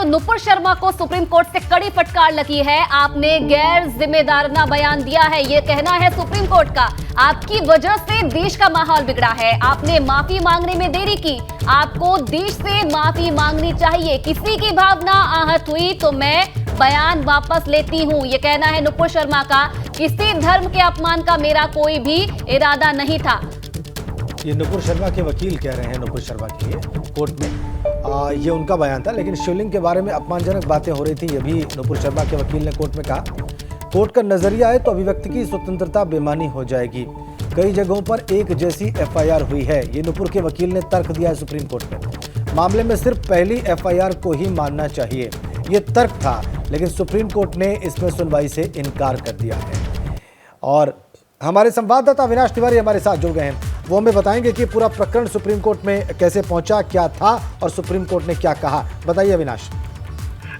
नुपुर शर्मा को supreme court से कड़ी फटकार लगी है। आपने गैर जिम्मेदाराना बयान दिया है, ये कहना है सुप्रीम कोर्ट का। आपकी वजह से देश का माहौल बिगड़ा है। आपने माफी मांगने में देरी की। आपको देश से माफी मांगनी चाहिए। किसी की भावना आहत हुई तो मैं बयान वापस लेती हूं, ये कहना है नुपुर शर्मा का। किसी धर्म के अपमान का मेरा कोई भी इरादा नहीं था। ये नुपुर शर्मा के वकील कह रहे हैं, नुपुर शर्मा के लिए कोर्ट में ये उनका बयान था। लेकिन शिवलिंग के बारे में अपमानजनक बातें हो रही थी, ये भी नुपुर शर्मा के वकील ने कोर्ट में कहा। कोर्ट का नजरिया है तो अभिव्यक्ति की स्वतंत्रता बेमानी हो जाएगी। कई जगहों पर एक जैसी एफआईआर हुई है, ये नुपुर के वकील ने तर्क दिया है सुप्रीम कोर्ट में। मामले में सिर्फ पहली एफआईआर को ही मानना चाहिए, ये तर्क था। लेकिन सुप्रीम कोर्ट ने इसमें सुनवाई से इनकार कर दिया है। और हमारे संवाददाता अविनाश तिवारी हमारे साथ जुड़ गए हैं, वो हमें बताएंगे कि पूरा प्रकरण सुप्रीम कोर्ट में कैसे पहुंचा, क्या था और सुप्रीम कोर्ट ने क्या कहा। बताइए अविनाश।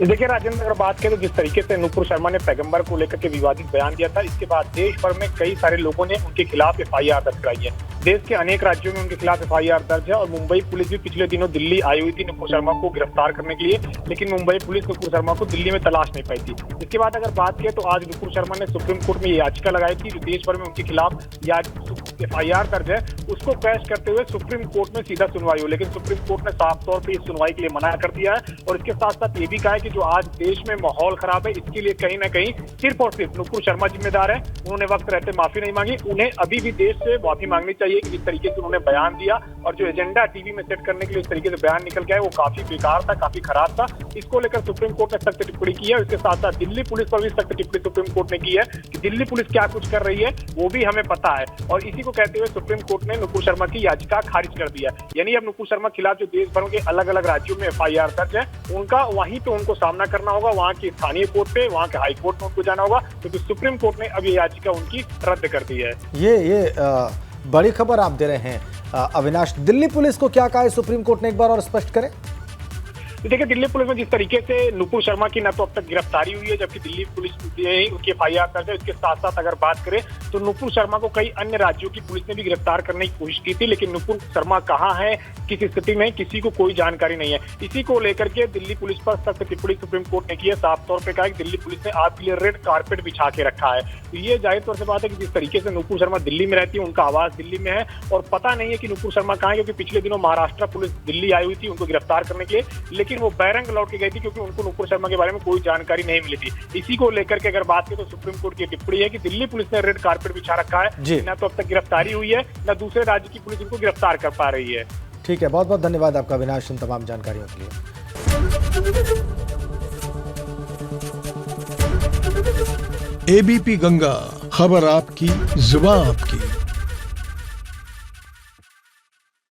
देखिए राजेंद्र, अगर बात करें तो जिस तरीके से नुपुर शर्मा ने पैगंबर को लेकर के विवादित बयान दिया था, इसके बाद देश भर में कई सारे लोगों ने उनके खिलाफ एफआईआर दर्ज कराई है। देश के अनेक राज्यों में उनके खिलाफ एफआईआर दर्ज है और मुंबई पुलिस भी पिछले दिनों दिल्ली आई हुई थी नुपुर शर्मा को गिरफ्तार करने के लिए, लेकिन मुंबई पुलिस नुपुर शर्मा को दिल्ली में तलाश नहीं पाई थी। इसके बाद अगर बात करें तो आज नुपुर शर्मा ने सुप्रीम कोर्ट में याचिका लगाई थी, जो देश भर में उनके खिलाफ एफआईआर दर्ज है उसको पेश करते हुए सुप्रीम कोर्ट में सीधा सुनवाई हो। लेकिन सुप्रीम कोर्ट ने साफ तौर पर इस सुनवाई के लिए मना कर दिया है और इसके साथ साथ ये भी कहा है कि जो आज देश में माहौल खराब है, इसके लिए कहीं ना कहीं सिर्फ और सिर्फ नुपुर शर्मा जिम्मेदार है। उन्होंने वक्त रहते माफी नहीं मांगी, उन्हें अभी भी देश से माफी मांगनी चाहिए कि जिस तरीके से उन्होंने बयान दिया और जो एजेंडा टीवी में सेट करने के लिए इस तरीके से बयान निकल गया है वो काफी बेकार था, काफी खराब था। इसको लेकर सुप्रीम कोर्ट ने सख्त टिप्पणी की है। इसके साथ साथ दिल्ली पुलिस पर भी सख्त टिप्पणी सुप्रीम कोर्ट ने की है कि दिल्ली पुलिस क्या कुछ कर रही है वो भी हमें पता है। और इसी को कहते हुए सुप्रीम कोर्ट ने नुपुर शर्मा की याचिका खारिज कर दिया। यानी अब नुपुर शर्मा के खिलाफ जो देश भर के अलग अलग राज्यों में एफआईआर दर्ज है, उनका वहीं पे उनको सामना करना होगा, वहां के स्थानीय कोर्ट पे, वहां के हाई कोर्ट में उनको जाना होगा, क्योंकि सुप्रीम कोर्ट ने अब ये याचिका उनकी रद्द कर दी है। ये बड़ी खबर आप दे रहे हैं अविनाश। दिल्ली पुलिस को क्या कहा है सुप्रीम कोर्ट ने, एक बार और स्पष्ट करें। देखिए दिल्ली पुलिस में जिस तरीके से नुपुर शर्मा की न तो अब तक गिरफ्तारी हुई है, जबकि दिल्ली पुलिस ने उनकी एफआईआर दर्ज है। इसके साथ साथ अगर बात करें तो नुपुर शर्मा को कई अन्य राज्यों की पुलिस ने भी गिरफ्तार करने की कोशिश की थी, लेकिन नुपुर शर्मा कहाँ है, किस स्थिति में, किसी को कोई जानकारी नहीं है। इसी को लेकर के दिल्ली पुलिस पर सख्त टिप्पणी सुप्रीम कोर्ट ने की है। साफ तौर पर कहा कि दिल्ली पुलिस ने आपके लिए रेड कारपेट बिछा के रखा है। तो ये जाहिर तौर से बात है कि जिस तरीके से नुपुर शर्मा दिल्ली में रहती है, उनका आवास दिल्ली में है और पता नहीं है कि नुपुर शर्मा कहाँ है, क्योंकि पिछले दिनों महाराष्ट्र पुलिस दिल्ली आई हुई थी उनको गिरफ्तार करने के लिए, लेकिन वो बैरंग लौट के गई थी क्योंकि उनको नुपुर शर्मा के बारे में कोई जानकारी नहीं मिली थी। इसी को लेकर के अगर बात करें तो सुप्रीम कोर्ट की टिप्पणी है कि दिल्ली पुलिस ने रेड कारपेट बिछा रखा है, न तो अब तक गिरफ्तारी हुई है, न दूसरे राज्य की पुलिस इनको गिरफ्तार कर पा रही है। ठीक है, बहुत बहुत धन्यवाद आपका अविनाश इन तमाम जानकारियों के लिए। एबीपी गंगा, खबर आपकी, जुबान आपकी।